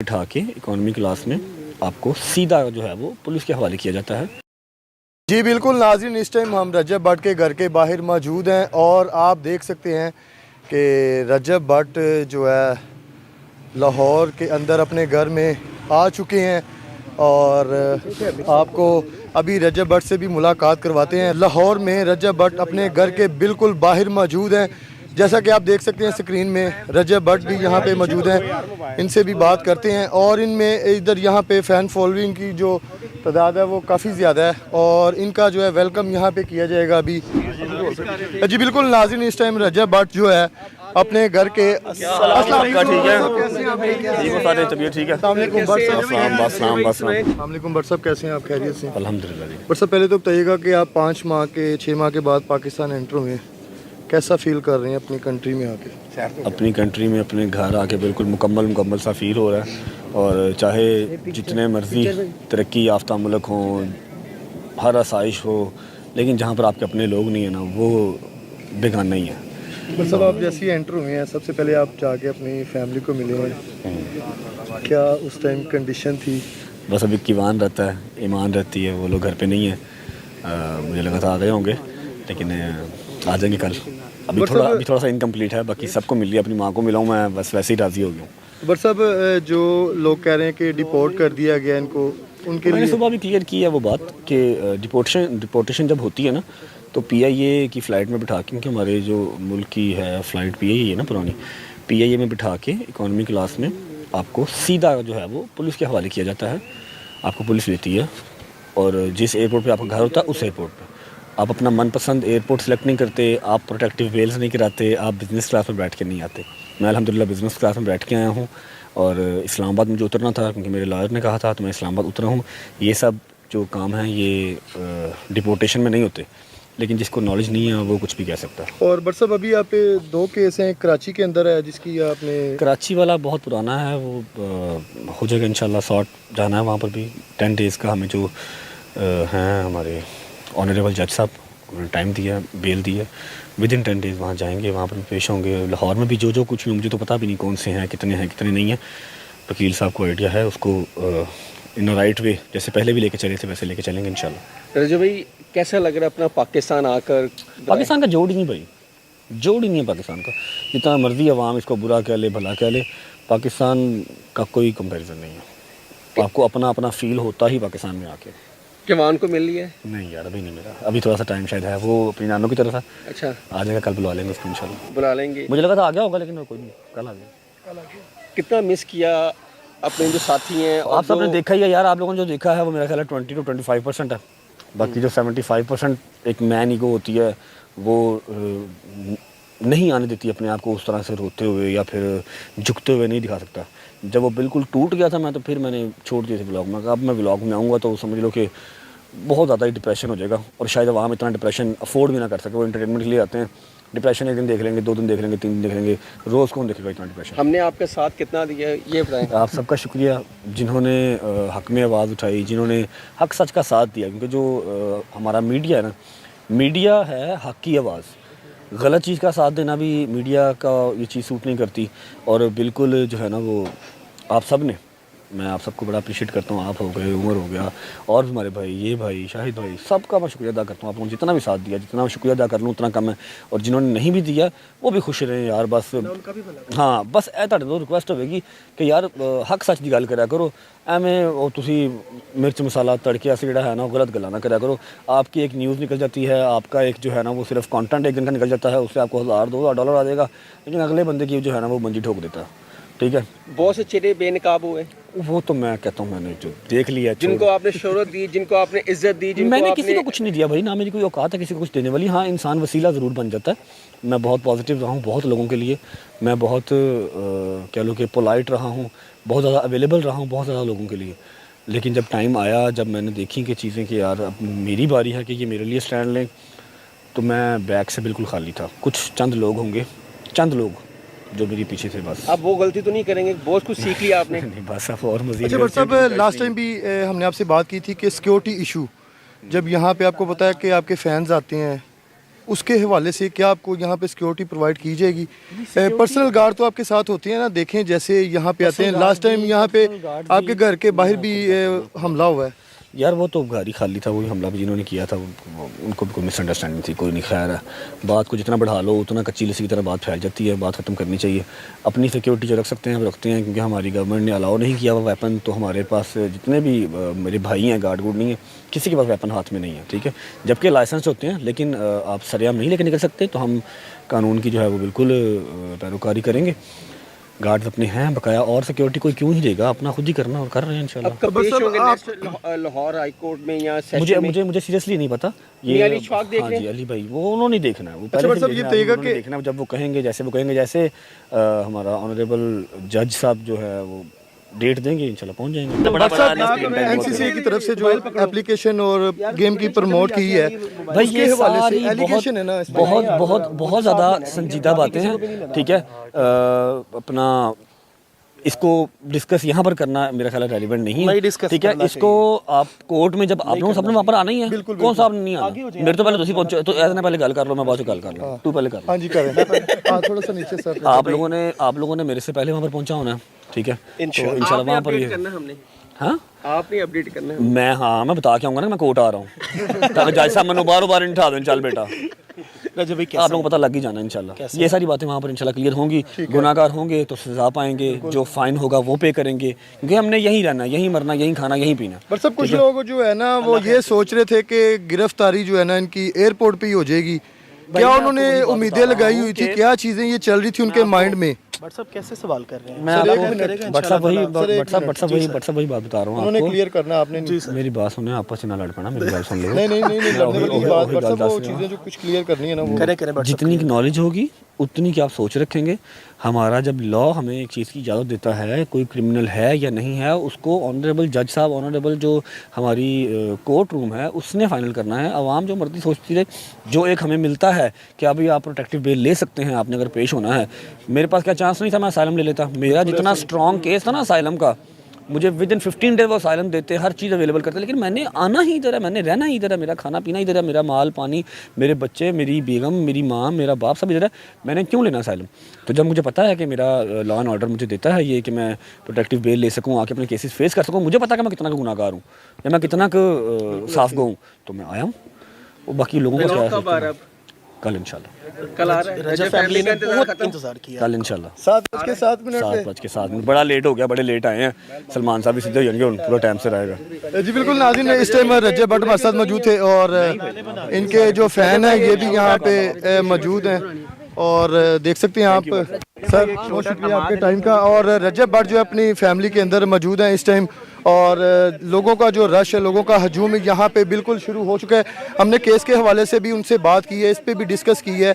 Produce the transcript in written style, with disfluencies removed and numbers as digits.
बिठा के economy class में आपको सीधा जो है वो पुलिस के हवाले किया जाता है। जी बिल्कुल नाज़रीन, इस टाइम हम रजब भट्ट के घर के बाहर मौजूद हैं और आप देख सकते हैं कि रजब भट्ट जो है लाहौर के अंदर अपने घर में आ चुके हैं और आपको अभी रजब भट्ट से भी मुलाकात करवाते हैं। लाहौर में रजब भट्ट अपने घर के बिल्कुल बाहर मौजूद हैं। जैसा कि आप देख सकते हैं स्क्रीन में, रजब भट्ट भी यहाँ पे मौजूद हैं। इनसे भी बात करते हैं और इनमें इधर यहाँ पे फ़ैन फॉलोइंग की जो तादाद है वो काफ़ी ज़्यादा है और इनका जो है वेलकम यहाँ पे किया जाएगा अभी। जी बिल्कुल नाज़रीन, इस टाइम रजब भट्ट जो है अपने घर के ठीक है, तबीयत ठीक है। भट्ट साहब कैसे हैं आप? खैरियत से? अल्हम्दुलिल्लाह जी। भट्ट साहब पहले तो बताइएगा कि आप 5 माह के 6 माह के बाद पाकिस्तान एंटर हुए, कैसा फील कर रहे हैं अपनी कंट्री में आके? अपनी कंट्री में अपने घर आके बिल्कुल मुकम्मल सा फील हो रहा है और चाहे जितने मर्ज़ी तरक्की याफ्ता मुल्क हों, हर आसाइश हो, लेकिन जहाँ पर आपके अपने लोग नहीं है ना, वो बेगाना ही है। भट्ट साहब आप जैसे ही एंटर हुए हैं, सबसे पहले आप जाके अपनी फैमिली को मिले हैं, क्या उस टाइम कंडीशन थी? बस अभी कीवान रहता है, ईमान रहती है, वो लोग घर पे नहीं है। मुझे लगा था आ गए होंगे, लेकिन आ जाएंगे कल। अभी थोड़ा सा इनकम्प्लीट है, बाकी सबको मिल लिया, अपनी माँ को मिला हूँ मैं, बस वैसे ही राज़ी हो गया हूँ। भट्ट साहब जो लोग कह रहे हैं कि डिपोर्ट कर दिया गया इनको, उनके मैंने लिए सुबह भी क्लियर की है वो बात कि डिपोर्टेशन जब होती है ना, तो पीआईए की फ़्लाइट में बिठा के, क्योंकि हमारे जो मुल्क की है फ़्लाइट पीआईए है ना पुरानी, पीआईए में बिठा के इकोनॉमी क्लास में आपको सीधा जो है वो पुलिस के हवाले किया जाता है। आपको पुलिस लेती है और जिस एयरपोर्ट पे आपका घर होता है उस एयरपोर्ट पे आप अपना मनपसंद एयरपोर्ट सेलेक्ट नहीं करते, आप प्रोटेक्टिव वेल्स नहीं कराते, आप बिज़नेस क्लास में बैठ के नहीं आते। मैं अल्हम्दुलिल्लाह बिज़नेस क्लास में बैठ के आया हूँ और इस्लामाबाद मुझे उतरना था क्योंकि मेरे लॉयर ने कहा था, तो मैं इस्लामाबाद उतरा हूँ। ये सब जो काम है ये डिपोर्टेशन में नहीं होते, लेकिन जिसको नॉलेज नहीं है वो कुछ भी कह सकता है। और भट्ट साहब अभी यहाँ पे 2 केस हैं, कराची के अंदर है जिसकी आपने। कराची वाला बहुत पुराना है, वो हो जाएगा इंशाल्लाह, सॉर्ट जाना है वहाँ पर भी। 10 डेज़ का हमें जो हैं हमारे ऑनरेबल जज साहब, उन्होंने टाइम दिया, बेल दी है, विद इन 10 डेज़ वहाँ जाएंगे, वहाँ पर पेश होंगे। लाहौर में भी जो कुछ भी, मुझे तो पता भी नहीं कौन से हैं कितने नहीं हैं, वकील साहब को आइडिया है, उसको इन राइट वे जैसे पहले भी लेके चले थे वैसे लेके चलेंगे इंशाल्लाह। रजब भाई कैसा लग रहा है अपना पाकिस्तान आकर? पाकिस्तान का जोड़ ही नहीं भाई, जोड़ ही नहीं है पाकिस्तान का। जितना मर्जी अवाम इसको बुरा कह ले भला कह ले, पाकिस्तान का कोई कंपैरिजन नहीं है। आपको अपना अपना फील होता ही पाकिस्तान में आके। जवान को मिल लिया है? नहीं यार, अभी नहीं मिला, अभी थोड़ा सा टाइम शायद है, वो अपनी नानों की तरफ है। अच्छा, आ जाएगा, कल बुला लेंगे उसको इंशाल्लाह। बुला लेंगे। मुझे लगा था आ गया होगा, लेकिन कोई नहीं, कल आ गया। कितना मिस किया अपने जो साथी हैं? आप सबने देखा ही है यार, आप लोगों ने जो देखा है वो मेरा ख्याल है 20 to 25% है। बाकी जो 75% एक मैन ईगो होती है वो नहीं आने देती अपने आप को उस तरह से रोते हुए या फिर झुकते हुए नहीं दिखा सकता। जब वो बिल्कुल टूट गया था मैं, तो फिर मैंने छोड़ दिए थे व्लॉग में। अब मैं व्लॉग में आऊँगा तो समझ लो कि बहुत ज़्यादा ही डिप्रेशन हो जाएगा और शायद वहाँ इतना डिप्रेशन अफोर्ड भी ना कर सके। वो एंटरटेनमेंट के लिए आते हैं, डिप्रेशन एक दिन देख लेंगे, 2 दिन देख लेंगे, 3 दिन देख लेंगे, रोज़ कौन देखेगा इतना डिप्रेशन। हमने आपके साथ कितना दिया है ये बताएं। आप सबका शुक्रिया जिन्होंने हक़ में आवाज़ उठाई, जिन्होंने हक़ सच का साथ दिया, क्योंकि जो हमारा मीडिया है ना, मीडिया है हक़ की आवाज़। गलत चीज़ का साथ देना भी मीडिया का ये चीज़ सूट नहीं करती। और बिल्कुल जो है ना वो आप सब ने, मैं आप सबको बड़ा अप्रिशिएट करता हूँ। आप हो गए, उमर हो गया, और भी हमारे भाई, ये भाई, शाहिद भाई, सबका मैं शुक्रिया अदा करता हूँ। आप लोगों ने जितना भी साथ दिया, जितना मैं शुक्रिया अदा कर लूँ उतना कम है। और जिन्होंने नहीं भी दिया वो भी खुश रहें यार, बस। हाँ, बस ए तुहाडे तो रिक्वेस्ट होगी कि यार हक सच की गल करा करो, एवें वो तुसी मिर्च मसाला तड़के से जोड़ा है ना गलत गल्लां ना करा करो। आपकी एक न्यूज़ निकल जाती है, आपका एक जो है ना वो सिर्फ कंटेंट एक दिन का निकल जाता है, उससे आपको $1000-2000 आ जाएगा, लेकिन अगले बंदे की जो है ना वो मंजी ठोक देता है। ठीक है, बहुत से चेहरे बेनकाब हुए, वो तो मैं कहता हूँ मैंने जो देख लिया, जिनको आपने शोहरत दी, जिनको आपने इज्जत दी, जिनको मैंने किसी को कुछ नहीं दिया भाई, ना मेरी कोई औकात है किसी को कुछ देने वाली। हाँ, इंसान वसीला ज़रूर बन जाता है। मैं बहुत पॉजिटिव रहा हूँ बहुत लोगों के लिए, मैं बहुत कह लो कि पोलाइट रहा हूँ, बहुत ज़्यादा अवेलेबल रहा हूँ बहुत ज़्यादा लोगों के लिए। लेकिन जब टाइम आया, जब मैंने देखी कि चीज़ें कि यार अब मेरी बारी है कि ये मेरे लिए स्टैंड लें, तो मैं बैग से बिल्कुल खाली था। कुछ चंद लोग होंगे, चंद लोग जो मेरे पीछे थे, बस। अब वो गलती तो नहीं करेंगे, बहुत कुछ सीख लिया आपने। नहीं, बस अब और मज़ीद। अच्छा भट्ट साहब, लास्ट टाइम भी हमने आपसे बात की थी कि सिक्योरिटी इशू, जब यहाँ पे आपको पता है कि आपके फैंस आते हैं उसके हवाले से क्या आपको यहाँ पे सिक्योरिटी प्रोवाइड की जाएगी? पर्सनल गार्ड तो आपके साथ होती है ना, देखें जैसे यहाँ पे आते हैं, लास्ट टाइम यहाँ पे आपके घर के बाहर भी हमला हुआ है। यार वो तो गाड़ी खाली था, वही हमला भी जिन्होंने किया था उनको भी कोई मिसअंडरस्टैंडिंग थी, कोई नहीं। खैर है, बात को जितना बढ़ा लो उतना कच्ची लस्सी की तरह बात फैल जाती है, बात ख़त्म करनी चाहिए। अपनी सिक्योरिटी जो रख सकते हैं हम रखते हैं, क्योंकि हमारी गवर्नमेंट ने अलाउ नहीं किया हुआ वेपन। तो हमारे पास जितने भी मेरे भाई हैं, गार्ड गुड नहीं है, किसी के पास वेपन हाथ में नहीं है, ठीक है। जबकि लाइसेंस होते हैं, लेकिन आप सरेआम नहीं लेकर निकल सकते, तो हम कानून की जो है वो बिल्कुल पैरोकारी करेंगे। गार्ड्स अपने हैं बकाया, और सिक्योरिटी कोई क्यों ही देगा, अपना खुद ही करना और कर रहे हैं इंशाल्लाह। अब कब पेश होंगे नेक्स्ट लाहौर हाई कोर्ट में या सेशन में? मुझे सीरियसली नहीं पता। ये अली इशफाक देख हाँ रहे जी, हैं? अली भाई वो उन्होंने देखना है, वो अच्छा, पहले से ये देखना है, बताइएगा उन्होंने कि देखना है, जब वो कहेंगे जैसे हमारा ऑनरेबल जज साहब जो है वो डेट देंगे, इंशाल्लाह पहुंच जाएंगे। एनसीसी की तरफ से जो एप्लीकेशन और गेम की प्रमोट की है भाई उसके ये हवाले से सारी एलिगेशन है ना, इसमें बहुत ज़्यादा संजीदा बातें हैं, ठीक है। अपना इसको डिस्कस यहाँ पर करना मेरा ख्याल रेलिवेंट नहीं है, ठीक है। इसको आप कोर्ट में जब आप लोगों सबने वहाँ पर आना ही है, कौन सा आपने नहीं आना? मेरे तो पहले तुसी पहुंचो, तो ऐसे ना पहले गल कर लो, मैं बाद में गल कर लूँ, तू पहले कर लो। हाँ जी करें। हाँ थोड़ा सा नीचे सर। आप लोगों ने मेरे से पहले वहाँ पर पहुँचा होना है, ठीक है। तो इंशाल्लाह वहाँ पर ये करना हमने, हाँ आपने अपडेट करना है। मैं बता के आऊँगा ना, मैं कोर्ट आ रहा हूँ, ताकि जज साहब मैंने बार इंठा दें, चल बेटा। आप लोगों को पता लग ही जाना इंशाल्लाह। ये सारी बातें वहाँ पर इंशाल्लाह क्लियर होंगी। गुनाहगार होंगे तो सजा पाएंगे, जो फाइन होगा वो पे करेंगे, क्योंकि हमने यहीं रहना, यहीं मरना, यहीं खाना, यहीं पीना। पर सब कुछ लोग जो है ना वो ये सोच रहे थे कि गिरफ्तारी जो है ना इनकी एयरपोर्ट पे ही हो जाएगी। क्या उन्होंने उम्मीदें लगाई हुई थी, क्या चीजें ये चल रही थी उनके माइंड में? बट साहब कैसे सवाल कर रहे हैं? मैं आपको बट साहब वही बात बता रहा हूँ उन्होंने आपको। क्लियर करना आपने। मेरी बात सुने, आपस में ना लड़ पड़ा, मेरी बात सुन लो। नहीं लड़ने वाली बात, बट सब वो चीजें जो कुछ क्लियर करनी है ना वो करें जितनी नॉलेज होगी उतनी की आप सोच रखेंगे। हमारा जब लॉ हमें एक चीज़ की इजाज़त देता है, कोई क्रिमिनल है या नहीं है, उसको ऑनरेबल जज साहब, ऑनरेबल जो हमारी कोर्ट रूम है उसने फाइनल करना है। आवाम जो मर्जी सोचती रहे, जो एक हमें मिलता है कि अभी आप प्रोटेक्टिव बेल ले सकते हैं, आपने अगर पेश होना है। मेरे पास क्या चांस नहीं था, मैं असाइलम ले लेता। मेरा जितना स्ट्रॉन्ग केस था ना असाइलम का, मुझे विद इन 15 डेज वो असाइलम देते, हर चीज़ अवेलेबल करते, लेकिन मैंने आना ही इधर है, मैंने रहना ही इधर है, मेरा खाना पीना इधर है, मेरा माल पानी, मेरे बच्चे, मेरी बेगम, मेरी माँ, मेरा बाप सब इधर है, मैंने क्यों लेना असाइलम? तो जब मुझे पता है कि मेरा लॉ एंड ऑर्डर मुझे देता है ये कि मैं प्रोटेक्टिव बेल ले सकूँ, आके अपने केसेस फेस कर सकूँ, मुझे पता है कि मैं कितना का गुनाहगार हूँ या मैं कितना का साफ गो हूँ, तो मैं आया हूँ। वो बाकी लोगों को क्या है, कल इंशाल्लाह, कल आ रहा है। रजब फैमिली ने बहुत इंतजार किया। कल इंशाल्लाह 7:07 बड़ा लेट हो गया, बड़े लेट आए हैं। सलमान साहब भी सीधे होंगे, उन पूरा टाइम से रहेगा। जी बिल्कुल नाज़रीन, इस टाइम रजब भट्ट हमारे साथ मौजूद थे और इनके जो फैन हैं ये भी यहाँ पे मौजूद हैं और देख सकते हैं आप। सर बहुत शुक्रिया आपके टाइम का। और रजब भट्ट जो है अपनी फैमिली के अंदर मौजूद हैं इस टाइम, और लोगों का जो रश है, लोगों का हजूम यहाँ पे बिल्कुल शुरू हो चुका है। हमने केस के हवाले से भी उनसे बात की है, इस पे भी डिस्कस की है